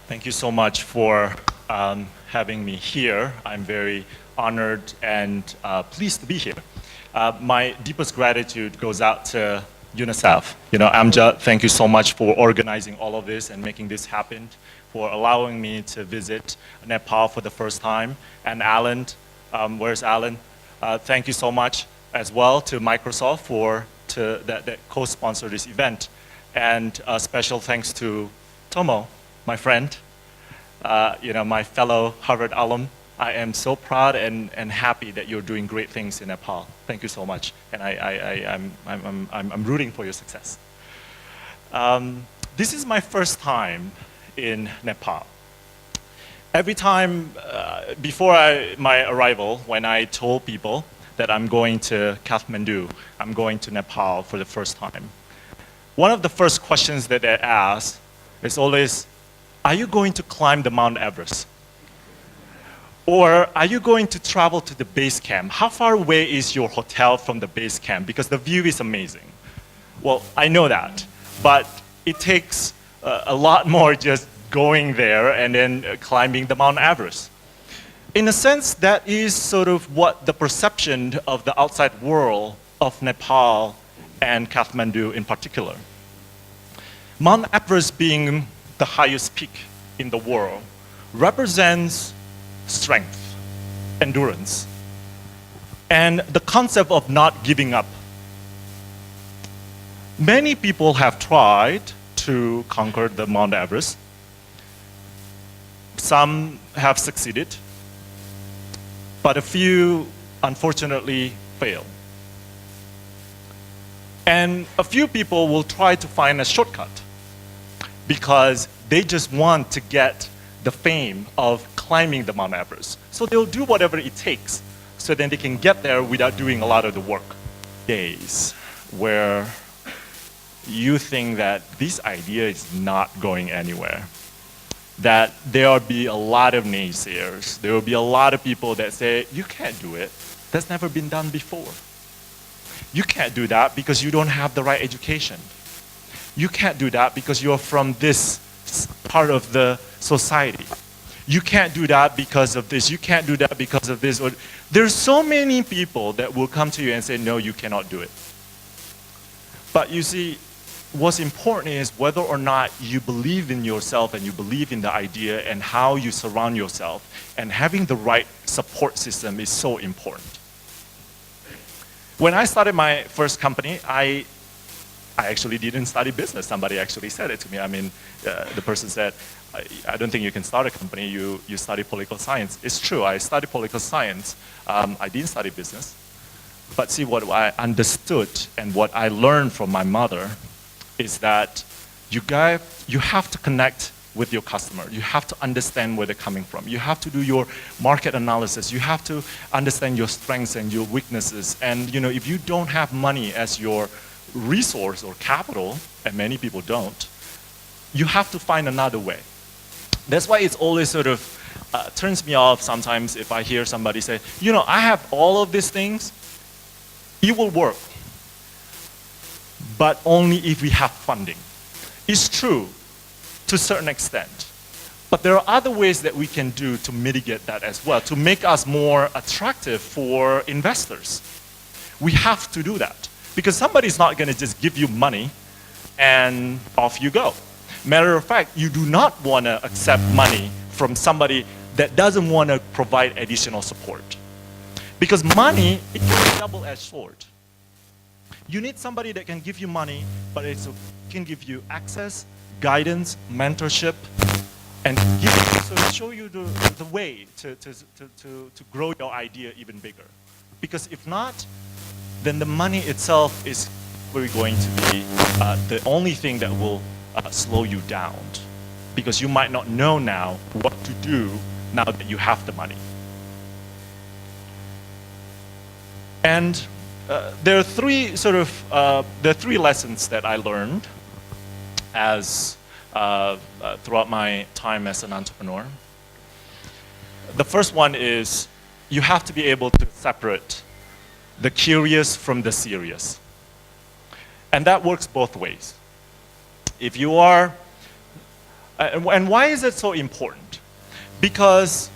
Thank you so much for having me here. I'm very honored and pleased to be here. My deepest gratitude goes out to UNICEF. Amjad, thank you so much for organizing all of this and making this happen, for allowing me to visit Nepal for the first time. And Alan, where's Alan? Thank you so much as well to Microsoft that co-sponsor this event. And special thanks to Tomo, my friend, my fellow Harvard alum. I am so proud and happy that you're doing great things in Nepal. Thank you so much, and I'm rooting for your success. This is my first time in Nepal. Every time before my arrival, when I told people that I'm going to Kathmandu, I'm going to Nepal for the first time, one of the first questions that they ask is always, are you going to climb the Mount Everest? Or are you going to travel to the base camp? How far away is your hotel from the base camp? Because the view is amazing. Well, I know that, but it takes a lot more just going there and then climbing the Mount Everest. In a sense, that is sort of what the perception of the outside world of Nepal and Kathmandu in particular. Mount Everest being the highest peak in the world represents strength, endurance, and the concept of not giving up. Many people have tried to conquer the Mount Everest. Some have succeeded, but a few unfortunately fail. And a few people will try to find a shortcut because they just want to get the fame of climbing the Mount Everest. So they'll do whatever it takes so then they can get there without doing a lot of the work. Days where you think that this idea is not going anywhere, that there will be a lot of naysayers, there will be a lot of people that say, you can't do it, that's never been done before. You can't do that because you don't have the right education. You can't do that because you're from this part of the society. You can't do that because of this. You can't do that because of this. Or there's so many people that will come to you and say, no, you cannot do it. But you see, what's important is whether or not you believe in yourself and you believe in the idea and how you surround yourself, and having the right support system is so important. When I started my first company, I actually didn't study business. Somebody actually said it to me. I mean, the person said, I don't think you can start a company, you study political science. It's true, I studied political science. I didn't study business. But see, what I understood and what I learned from my mother is that you have to connect with your customer. You have to understand where they're coming from. You have to do your market analysis. You have to understand your strengths and your weaknesses. And if you don't have money as your resource or capital, and many people don't, you have to find another way. That's why it's always sort of turns me off sometimes if I hear somebody say, I have all of these things, it will work, but only if we have funding. It's true to a certain extent, but there are other ways that we can do to mitigate that as well, to make us more attractive for investors. We have to do that. Because somebody's not going to just give you money and off you go. Matter of fact, you do not want to accept money from somebody that doesn't want to provide additional support. Because money, it can be a double-edged sword. You need somebody that can give you money, but it can give you access, guidance, mentorship, and show you the way to grow your idea even bigger. Because if not, then the money itself is really going to be the only thing that will slow you down. Because you might not know now what to do now that you have the money. And there are three lessons that I learned as throughout my time as an entrepreneur. The first one is you have to be able to separate the curious from the serious. And that works both ways. If you are And why is it so important? Because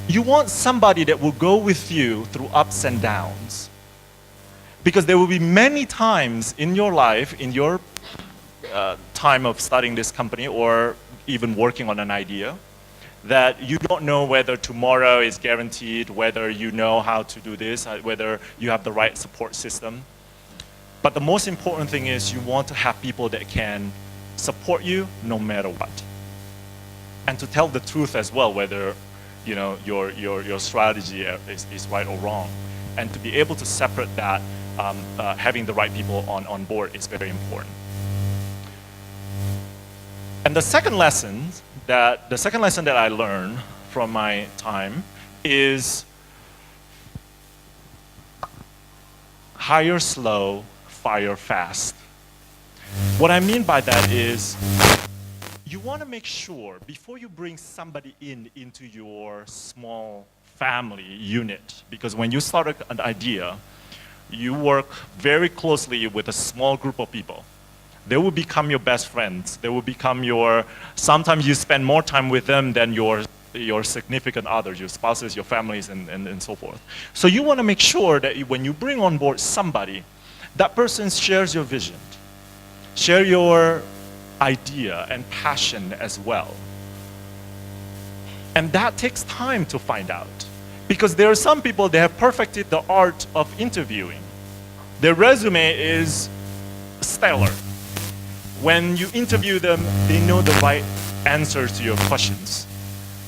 you want somebody that will go with you through ups and downs. Because there will be many times in your life, in your time of starting this company or even working on an idea, that you don't know whether tomorrow is guaranteed, whether you know how to do this, whether you have the right support system. But the most important thing is you want to have people that can support you no matter what. And to tell the truth as well, whether your strategy is right or wrong. And to be able to separate that, having the right people on board is very important. And the second lesson that I learned from my time is hire slow, fire fast. What I mean by that is you want to make sure before you bring somebody into your small family unit, because when you start an idea, you work very closely with a small group of people. They will become your best friends. They will become sometimes you spend more time with them than your significant others, your spouses, your families, and so forth. So you want to make sure that when you bring on board somebody, that person shares your vision, share your idea and passion as well. And that takes time to find out. Because there are some people that have perfected the art of interviewing. Their resume is stellar. When you interview them, they know the right answers to your questions.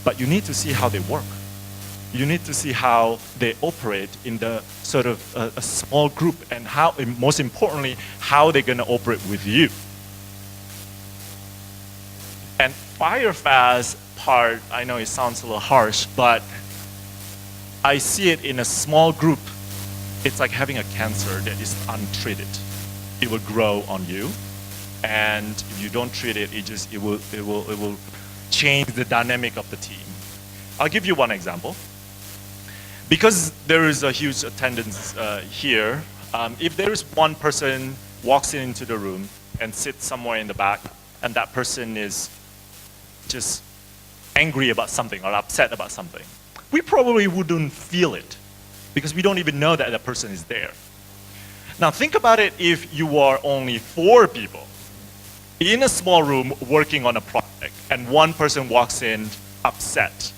But you need to see how they work. You need to see how they operate in the sort of a small group, and how, and most importantly, how they're going to operate with you. And fire fast part, I know it sounds a little harsh, but I see it in a small group. It's like having a cancer that is untreated. It will grow on you. And if you don't treat it, it will change the dynamic of the team. I'll give you one example. Because there is a huge attendance here, if there is one person walks into the room and sits somewhere in the back, and that person is just angry about something or upset about something, we probably wouldn't feel it because we don't even know that the person is there. Now think about it if you are only 4 people in a small room working on a project and one person walks in upset.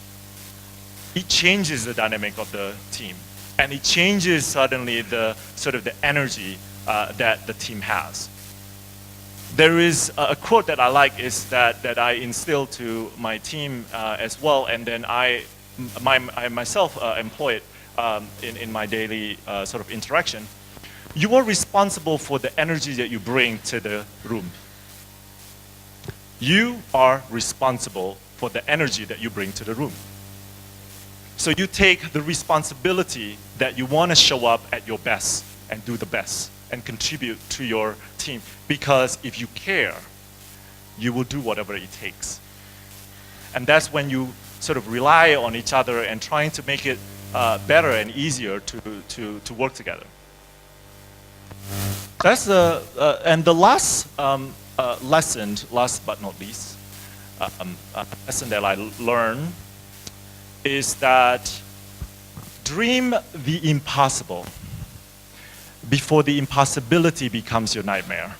It changes the dynamic of the team, and it changes suddenly the sort of the energy that the team has. There is a quote that I like is that I instill to my team as well, and then I myself employ it in my daily sort of interaction. You are responsible for the energy that you bring to the room. You are responsible for the energy that you bring to the room. So you take the responsibility that you want to show up at your best and do the best and contribute to your team. Because if you care, you will do whatever it takes. And that's when you sort of rely on each other and trying to make it better and easier to work together. That's and the last lesson, last but not least, lesson that I learned is that dream the impossible before the impossibility becomes your nightmare.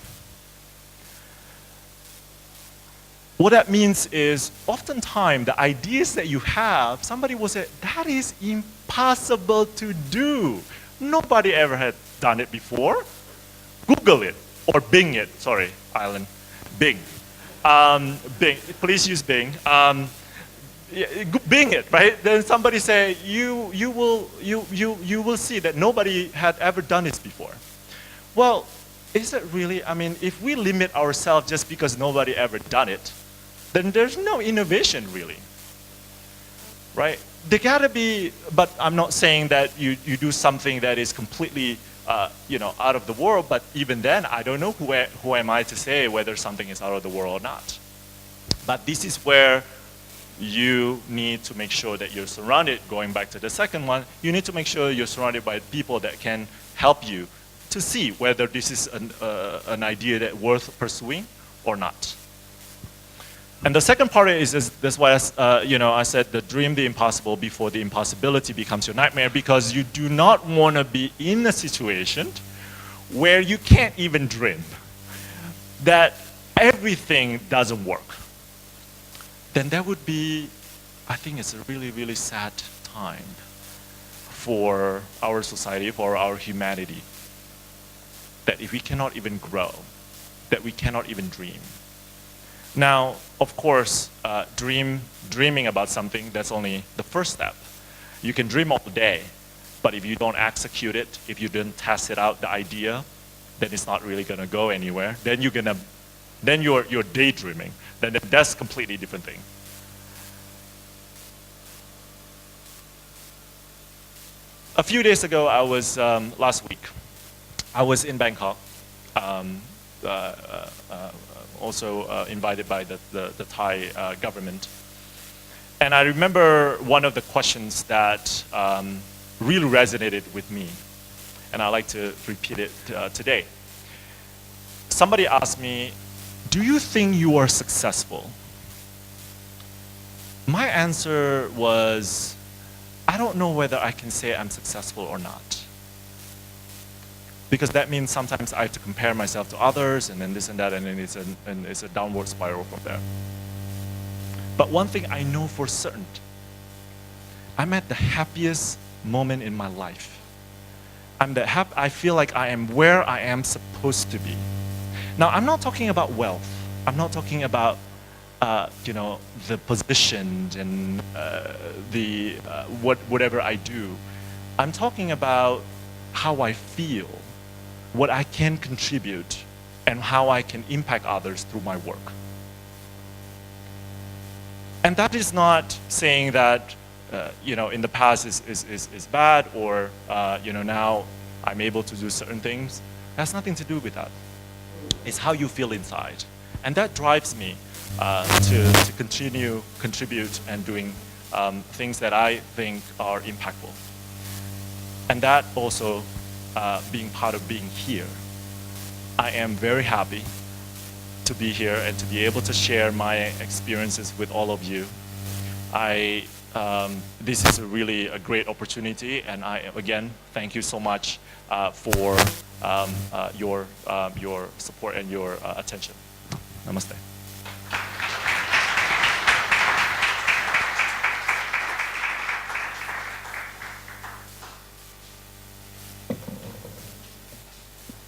What that means is oftentimes the ideas that you have, somebody will say, that is impossible to do. Nobody ever had done it before. Google it or Bing it. Sorry, Island. Bing. Bing. Please use Bing. Bing it, right? Then somebody say you will see that nobody had ever done this before. Well, is it really? I mean, if we limit ourselves just because nobody ever done it, then there's no innovation really, right? There gotta be, but I'm not saying that you do something that is completely out of the world. But even then, I don't know who am I to say whether something is out of the world or not. But this is where you need to make sure that you're surrounded, going back to the second one, you need to make sure you're surrounded by people that can help you to see whether this is an idea that's worth pursuing or not. And the second part is that's why I said the dream the impossible before the impossibility becomes your nightmare, because you do not want to be in a situation where you can't even dream, that everything doesn't work. Then that would be, I think it's a really, really sad time for our society, for our humanity, that if we cannot even grow, that we cannot even dream. Now, of course, dreaming about something, that's only the first step. You can dream all day, but if you don't execute it, if you don't test it out, the idea, then it's not really gonna go anywhere. Then you're daydreaming. Then that's a completely different thing. A few days ago, last week, I was in Bangkok. Also invited by the Thai government. And I remember one of the questions that really resonated with me, and I'd like to repeat it today. Somebody asked me, do you think you are successful? My answer was, I don't know whether I can say I'm successful or not. Because that means sometimes I have to compare myself to others, and then this and that, and then it's a downward spiral from there. But one thing I know for certain, I'm at the happiest moment in my life. I feel like I am where I am supposed to be. Now, I'm not talking about wealth. I'm not talking about the position and whatever I do. I'm talking about how I feel, what I can contribute, and how I can impact others through my work. And that is not saying that in the past is bad, or now I'm able to do certain things. It has nothing to do with that. It's how you feel inside. And that drives me to continue contribute and doing things that I think are impactful. And that also being part of being here. I am very happy to be here and to be able to share my experiences with all of you. This is really a great opportunity, and I again thank you so much for your support and your attention. Namaste.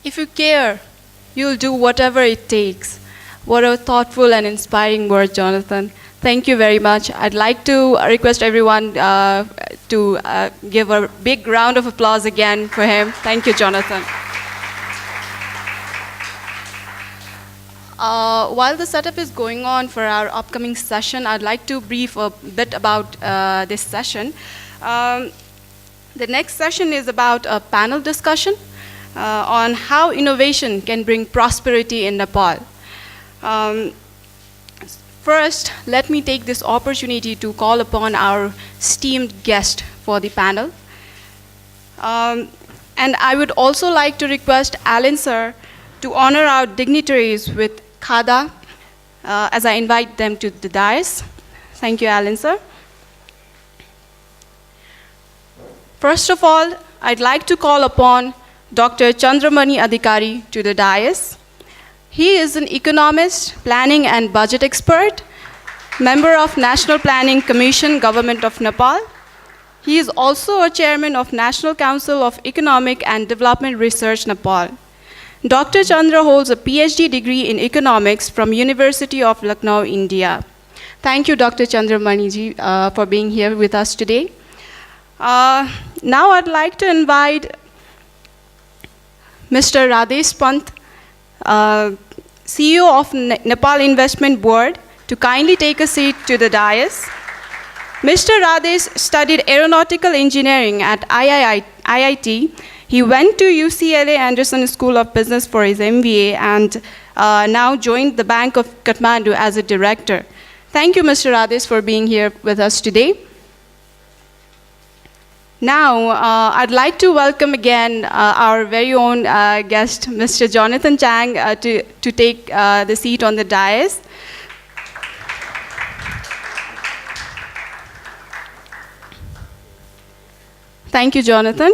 If you care, you'll do whatever it takes. What a thoughtful and inspiring word, Johnathan. Thank you very much. I'd like to request everyone to give a big round of applause again for him. Thank you, Johnathan. While the setup is going on for our upcoming session, I'd like to brief a bit about this session. The next session is about a panel discussion on how innovation can bring prosperity in Nepal. First, let me take this opportunity to call upon our esteemed guest for the panel. And I would also like to request Alan sir to honor our dignitaries with Khada as I invite them to the dais. Thank you, Alan sir. First of all, I'd like to call upon Dr. Chandramani Adhikari to the dais. He is an economist, planning and budget expert, member of National Planning Commission, Government of Nepal. He is also a chairman of National Council of Economic and Development Research, Nepal. Dr. Chandra holds a PhD degree in economics from University of Lucknow, India. Thank you, Dr. Chandramani ji, for being here with us today. Now I'd like to invite Mr. Radesh Pant, CEO of Nepal Investment Board, to kindly take a seat to the dais. Mr. Radesh studied aeronautical engineering at IIT. He went to UCLA Anderson School of Business for his MBA and now joined the Bank of Kathmandu as a director. Thank you, Mr. Radesh, for being here with us today. Now, I'd like to welcome again our very own guest, Mr. Johnathan Chang, to take the seat on the dais. Thank you, Johnathan.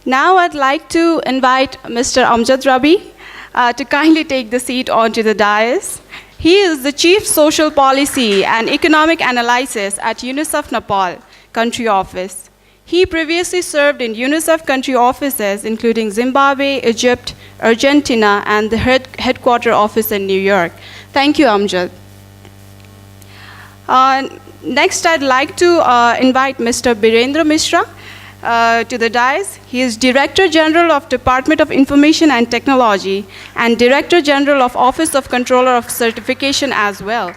Now I'd like to invite Mr. Amjad Rabi to kindly take the seat onto the dais. He is the Chief Social Policy and Economic Analysis at UNICEF Nepal Country Office. He previously served in UNICEF country offices including Zimbabwe, Egypt, Argentina, and the headquarter office in New York. Thank you, Amjad. Next, I'd like to invite Mr. Birendra Mishra to the dais. He is Director General of Department of Information and Technology and Director General of Office of Controller of Certification as well.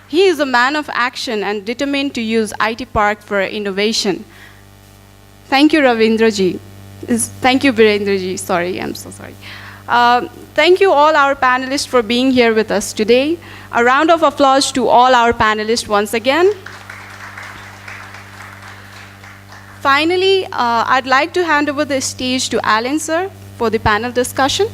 He is a man of action and determined to use IT Park for innovation. Thank you, Ravindraji. Thank you, Birendraji. Sorry, I'm so sorry. Thank you all our panelists for being here with us today. A round of applause to all our panelists once again. Finally, I'd like to hand over the stage to Alan, sir, for the panel discussion.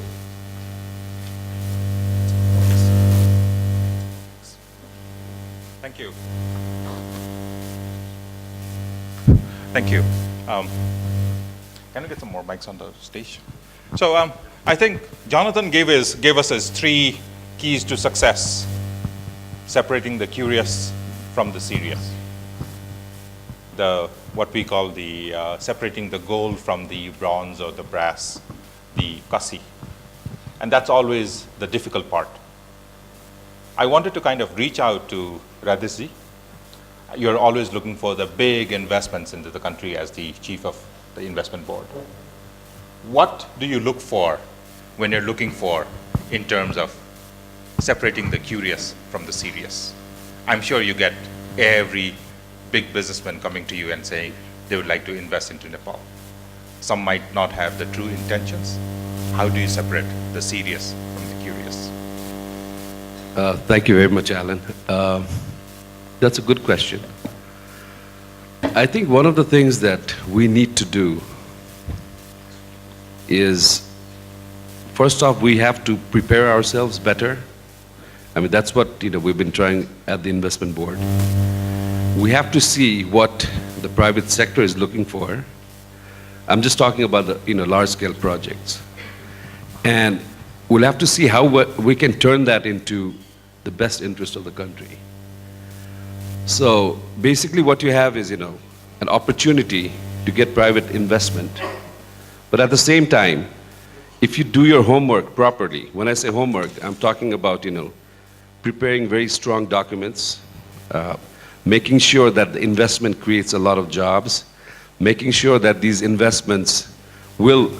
Thank you. Thank you. Can we get some more mics on the stage? So I think Johnathan gave us his 3 keys to success: separating the curious from the serious, what we call the separating the gold from the bronze or the brass, the kasi, and that's always the difficult part. I wanted to kind of reach out to Radhishji. You're always looking for the big investments into the country as the chief of the investment board. What do you look for when you're looking for in terms of separating the curious from the serious? I'm sure you get every big businessman coming to you and saying they would like to invest into Nepal. Some might not have the true intentions. How do you separate the serious from the curious? Thank you very much, Alan. That's a good question. I think one of the things that we need to do is, first off, we have to prepare ourselves better. I mean, that's what we've been trying at the investment board. We have to see what the private sector is looking for. I'm just talking about the large-scale projects. And we'll have to see how we can turn that into the best interest of the country. So basically what you have is, an opportunity to get private investment. But at the same time, if you do your homework properly, when I say homework, I'm talking about, preparing very strong documents, making sure that the investment creates a lot of jobs, making sure that these investments will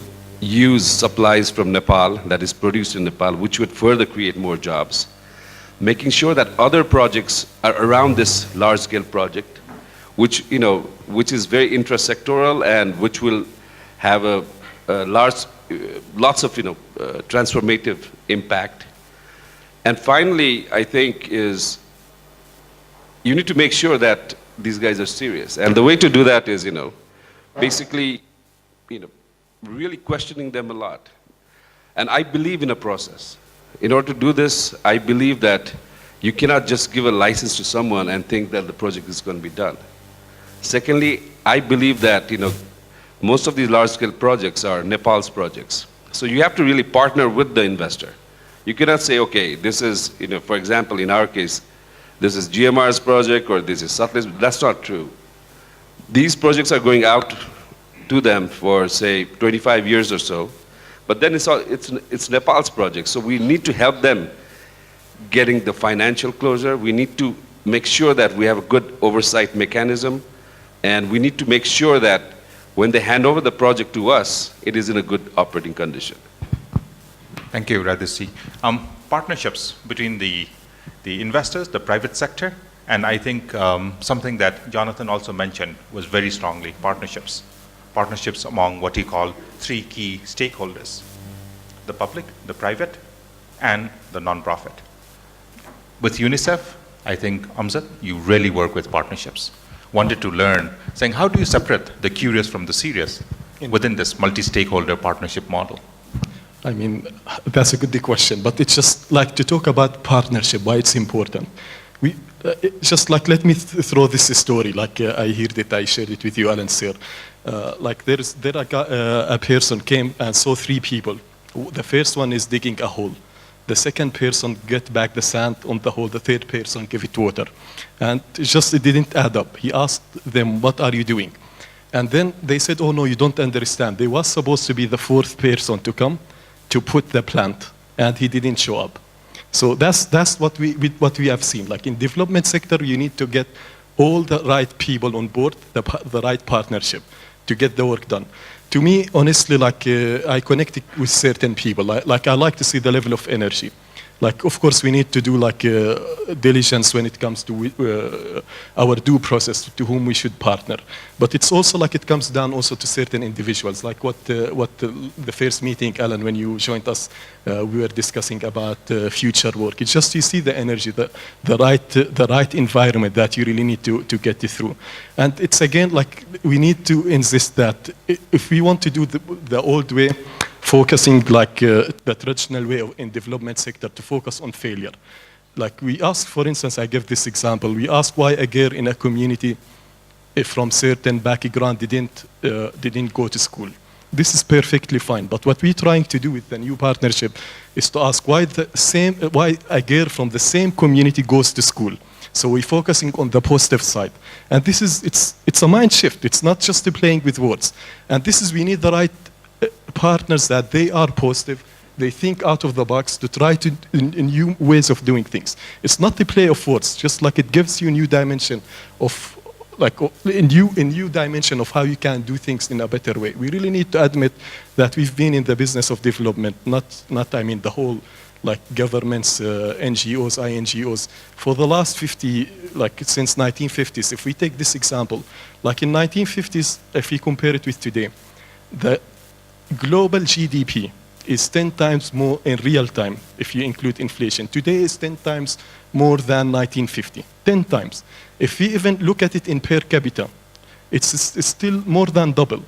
use supplies from Nepal, that is produced in Nepal, which would further create more jobs. Making sure that other projects are around this large-scale project, which is very intrasectoral and which will have a lots of transformative impact. And finally, I think is you need to make sure that these guys are serious. And the way to do that is, basically, really questioning them a lot. And I believe in a process. In order to do this, I believe that you cannot just give a license to someone and think that the project is going to be done. Secondly, I believe that most of these large-scale projects are Nepal's projects. So you have to really partner with the investor. You cannot say, okay, this is, for example, in our case, this is GMR's project or this is Satluj. That's not true. These projects are going out to them for, say, 25 years or so. But then it's Nepal's project, so we need to help them getting the financial closure. We need to make sure that we have a good oversight mechanism, and we need to make sure that when they hand over the project to us, it is in a good operating condition. Thank you, Radhishji. Partnerships between the investors, the private sector, and I think something that Johnathan also mentioned was very strongly partnerships. Partnerships among what he called 3 key stakeholders: the public, the private, and the non-profit. With UNICEF, I think, Amjad, you really work with partnerships. Wanted to learn, saying, how do you separate the curious from the serious within this multi-stakeholder partnership model? I mean, that's a good question, but it's just like to talk about partnership, why it's important. just like, let me throw this story. Like I heard it, I shared it with you, Alan, sir. Like a person came and saw 3 people. The first one is digging a hole. The second person get back the sand on the hole. The third person give it water. And it didn't add up. He asked them, what are you doing? And then they said, oh no, you don't understand. They was supposed to be the 4th person to come to put the plant, and he didn't show up. So that's what we have seen. Like in development sector, you need to get all the right people on board, the right partnership to get the work done. To me, honestly, like I connect with certain people. Like I like to see the level of energy. Like, of course, we need to do like diligence when it comes to our due process, to whom we should partner. But it's also like it comes down also to certain individuals, like what the first meeting, Alan, when you joined us, we were discussing about future work. It's just you see the energy, the right environment that you really need to get it through. And it's again like we need to insist that if we want to do the old way, focusing like the traditional way in development sector to focus on failure. Like we ask, for instance, I give this example, we ask why a girl in a community from certain background didn't go to school. This is perfectly fine, but what we're trying to do with the new partnership is to ask why a girl from the same community goes to school. So we're focusing on the positive side. And this is, it's a mind shift. It's not just playing with words. And this is, we need the right partners that they are positive, they think out of the box to try to in new ways of doing things. It's not the play of words, just like it gives you a new dimension of like a new dimension of how you can do things in a better way. We really need to admit that we've been in the business of development, not I mean the whole like governments, NGOs, INGOs, for the last 50, like since 1950s. If we take this example, like in 1950s, if we compare it with today, the global GDP is 10 times more in real time if you include inflation. Today is 10 times more than 1950, 10 times. If we even look at it in per capita, it's still more than double.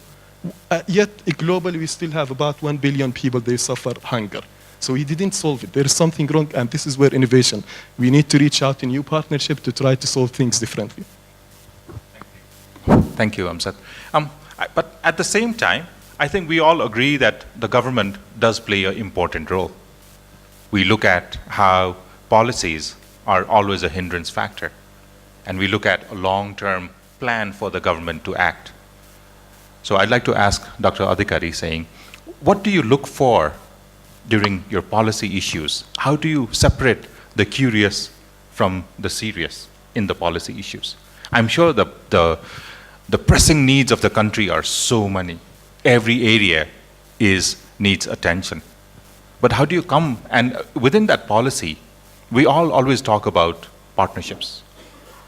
Yet globally we still have about 1 billion people, they suffer hunger. So we didn't solve it. There is something wrong, and this is where innovation. We need to reach out in new partnership to try to solve things differently. Thank you, Amjad. But at the same time, I think we all agree that the government does play an important role. We look at how policies are always a hindrance factor, and we look at a long-term plan for the government to act. So I'd like to ask Dr. Adhikari, saying, what do you look for during your policy issues? How do you separate the curious from the serious in the policy issues? I'm sure the pressing needs of the country are so many. Every area needs attention. But how do you come, and within that policy, we all always talk about partnerships.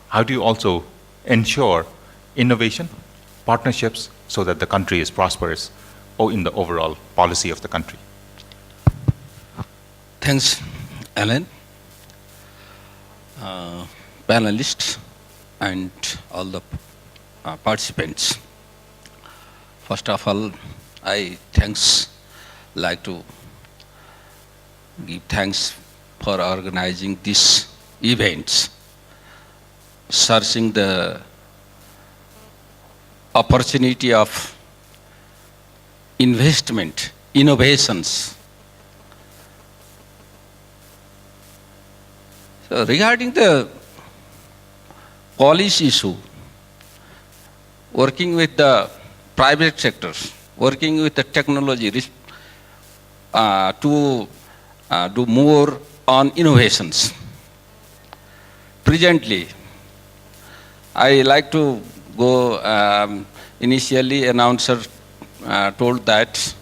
How do you also ensure innovation, partnerships, so that the country is prosperous or in the overall policy of the country? Thanks, Alan, panelists, and all the participants. First of all, I like to give thanks for organizing these events, searching the opportunity of investment, innovations. So regarding the policy issue, working with the private sectors, working with the technology to do more on innovations. Presently, I like to go, initially announcer told that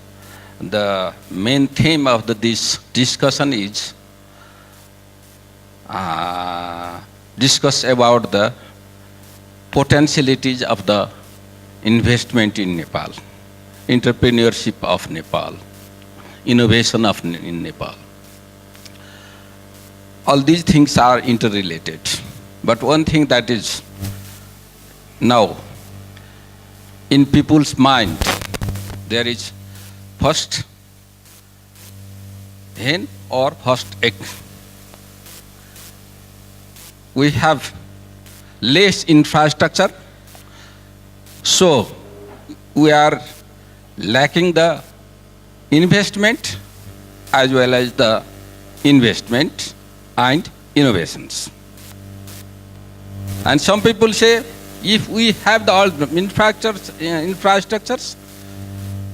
the main theme of this discussion is discuss about the potentialities of the investment in Nepal, entrepreneurship of Nepal, innovation in Nepal. All these things are interrelated. But one thing that is now in people's mind, there is first hen or first egg. we have less infrastructure, so we are lacking the investment as well as the investment and innovations. And some people say, if we have all the infrastructures,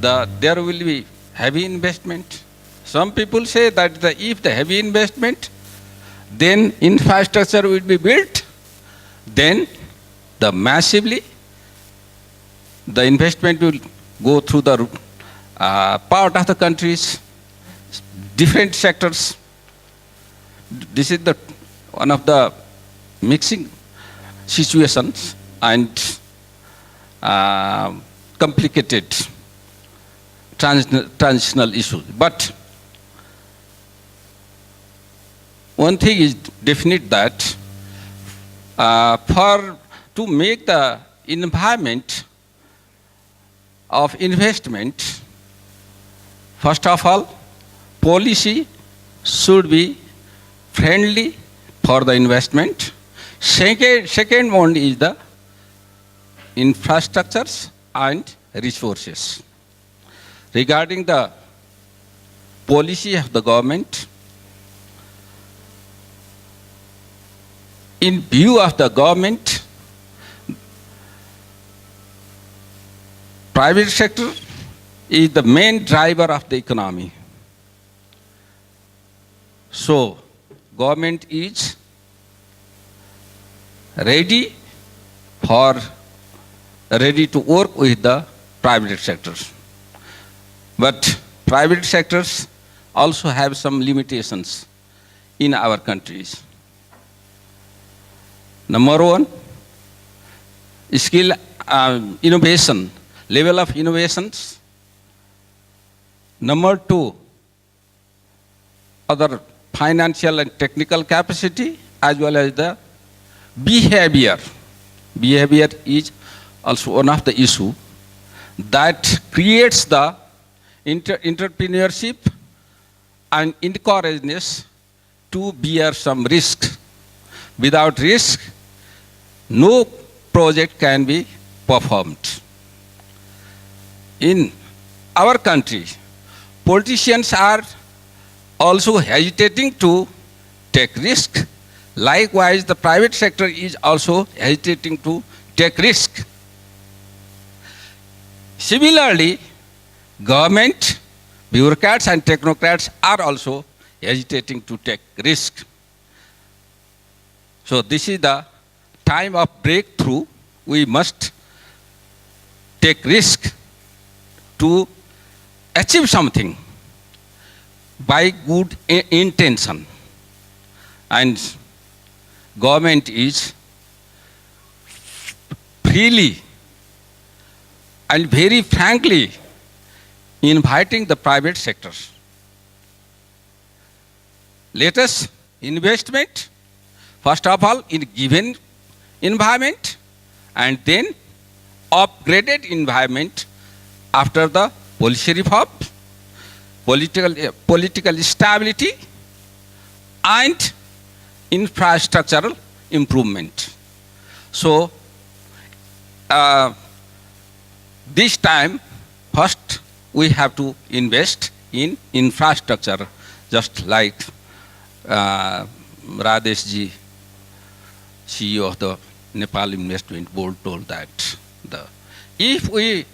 there will be heavy investment. Some people say that if the heavy investment, then infrastructure will be built, then massively the investment will go through the part of the countries, different sectors. This is one of the mixing situations and complicated transitional issues. But one thing is definite, that to make the environment of investment, first of all, policy should be friendly for the investment. Second one is the infrastructures and resources. Regarding the policy of the government, in view of the government, private sector is the main driver of the economy. So, government is ready to work with the private sectors. But private sectors also have some limitations in our countries. Number one, skill innovation, level of innovations. Number two, other financial and technical capacity, as well as the behavior. Behavior is also one of the issues that creates the entrepreneurship and encourages to bear some risk. Without risk, no project can be performed. In our country, politicians are also hesitating to take risk. Likewise, the private sector is also hesitating to take risk. Similarly, government, bureaucrats and technocrats are also hesitating to take risk. So this is the time of breakthrough. We must take risk to achieve something by good intention. And government is freely and very frankly inviting the private sectors. Let us investment, first of all, in given environment, and then upgraded environment after the policy reform, political stability, and infrastructural improvement. So, this time, first we have to invest in infrastructure, just like Radesh ji, CEO of the Nepal Investment Board, told that if we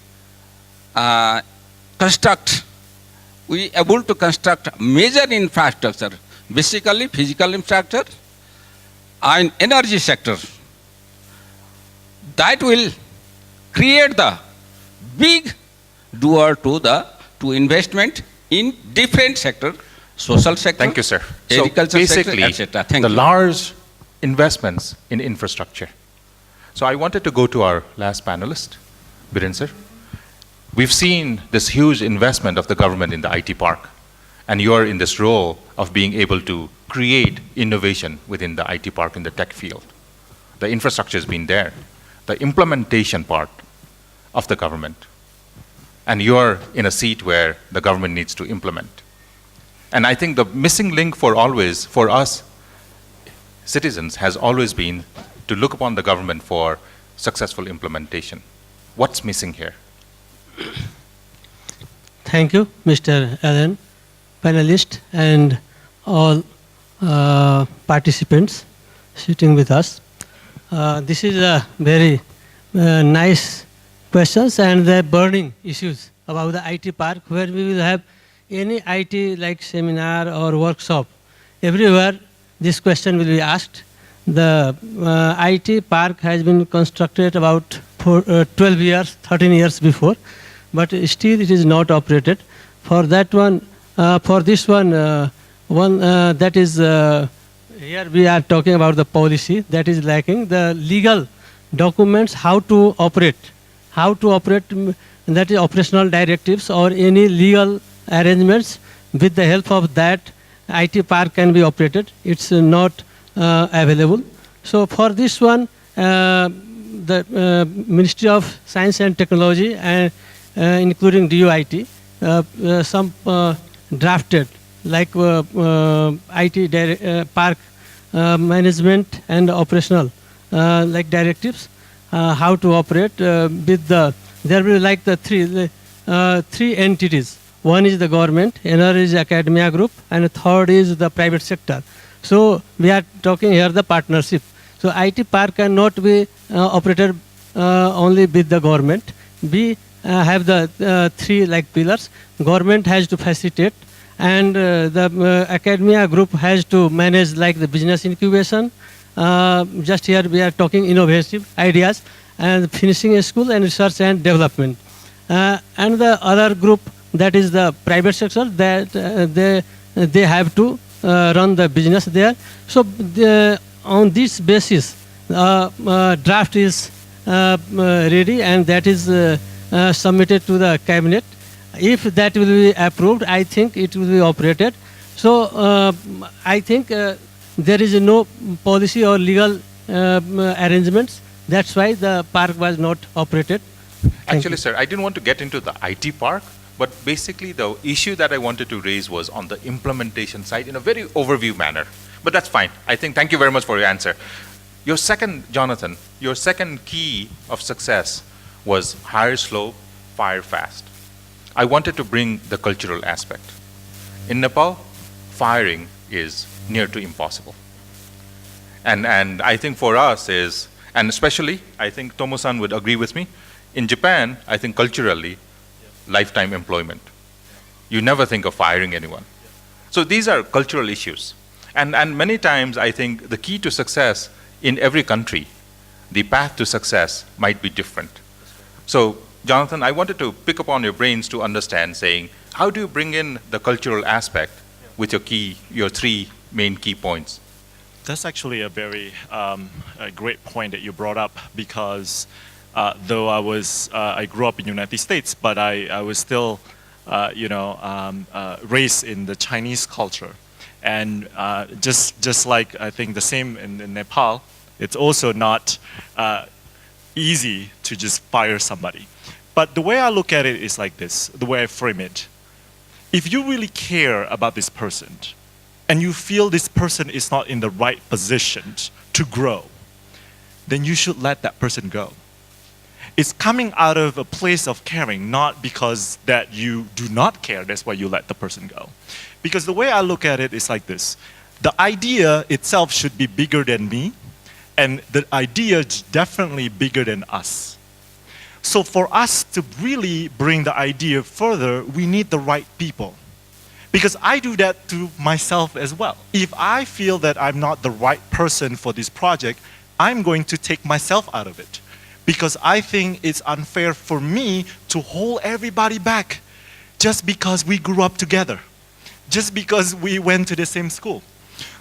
able to construct major infrastructure, basically physical infrastructure and energy sector, that will create the big door to investment in different sector, social sector, Thank you, sir. agriculture sector, basically, etc. Thank the you. large investments in infrastructure. So I wanted to go to our last panelist, Biren sir. We've seen this huge investment of the government in the IT park, and you're in this role of being able to create innovation within the IT park in the tech field. The infrastructure has been there. The implementation part of the government, and you're in a seat where the government needs to implement. And I think the missing link for us citizens has always been to look upon the government for successful implementation. What's missing here? Thank you, Mr. Allen, panelists, and all participants sitting with us. This is a very nice questions and the burning issues about the IT park, where we will have any IT like seminar or workshop. Everywhere this question will be asked. The IT park has been constructed about 12 years, 13 years before, but still it is not operated. For that one, for this one, that is, here we are talking about the policy that is lacking, the legal documents, how to operate, that is operational directives or any legal arrangements. With the help of that, IT park can be operated. It's not available. So for this one, the Ministry of Science and Technology, and including DUIT, some drafted like IT park management and operational like directives, how to operate with the, there will be like the three entities. One is the government, another is academia group, and third is the private sector. So we are talking here the partnership. So IT park cannot be operated only with the government. We have the three like pillars. Government has to facilitate, and the academia group has to manage like the business incubation. Just here we are talking innovative ideas, and finishing a school and research and development. And the other group, that is the private sector, that they have to run the business there. So on this basis, draft is ready, and that is submitted to the cabinet. If that will be approved, I think it will be operated. So I think there is no policy or legal arrangements. That's why the park was not operated. Actually, sir, I didn't want to get into the IT park, but basically the issue that I wanted to raise was on the implementation side in a very overview manner. But that's fine. I think, thank you very much for your answer. Your second, Johnathan, your second key of success was hire slow, fire fast. I wanted to bring the cultural aspect. In Nepal, firing is near to impossible. And I think for us is, and especially, I think Tomo-san would agree with me, in Japan, I think culturally, lifetime employment. You never think of firing anyone. So these are cultural issues. And many times, I think the key to success in every country, the path to success might be different. So, Johnathan, I wanted to pick up on your brains to understand, saying, how do you bring in the cultural aspect with your three main key points? That's actually a very a great point that you brought up, because though I grew up in the United States, but I was still, raised in the Chinese culture. And just like I think the same in Nepal, it's also not easy to just fire somebody. But the way I look at it is like this, the way I frame it. If you really care about this person, and you feel this person is not in the right position to grow, then you should let that person go. It's coming out of a place of caring, not because that you do not care, that's why you let the person go. Because the way I look at it is like this. The idea itself should be bigger than me, and the idea is definitely bigger than us. So for us to really bring the idea further, we need the right people. Because I do that to myself as well. If I feel that I'm not the right person for this project, I'm going to take myself out of it. Because I think it's unfair for me to hold everybody back just because we grew up together, just because we went to the same school.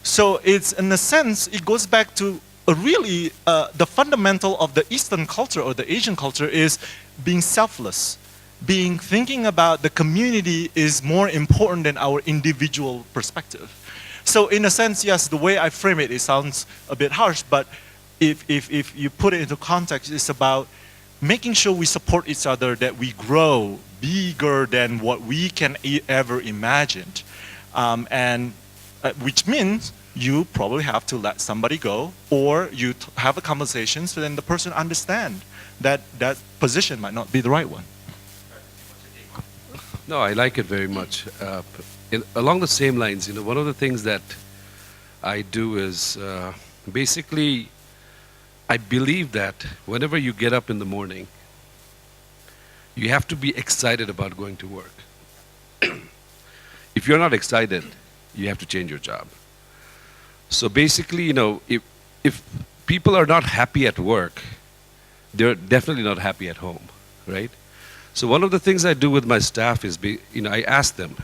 So it's, in a sense, it goes back to really the fundamental of the Eastern culture or the Asian culture is being selfless. Thinking about the community is more important than our individual perspective. So in a sense, yes, the way I frame it, it sounds a bit harsh, but if you put it into context, it's about making sure we support each other, that we grow bigger than what we can ever imagine. Which means you probably have to let somebody go, or you have a conversation so then the person understand that that position might not be the right one. No, I like it very much. Along the same lines, one of the things that I do is basically, I believe that whenever you get up in the morning, you have to be excited about going to work. If you're not excited, you have to change your job. So basically, if people are not happy at work, they're definitely not happy at home, right? So one of the things I do with my staff is, I ask them,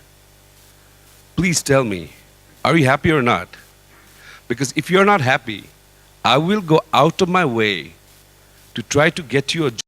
please tell me, are you happy or not? Because if you're not happy, I will go out of my way to try to get you a job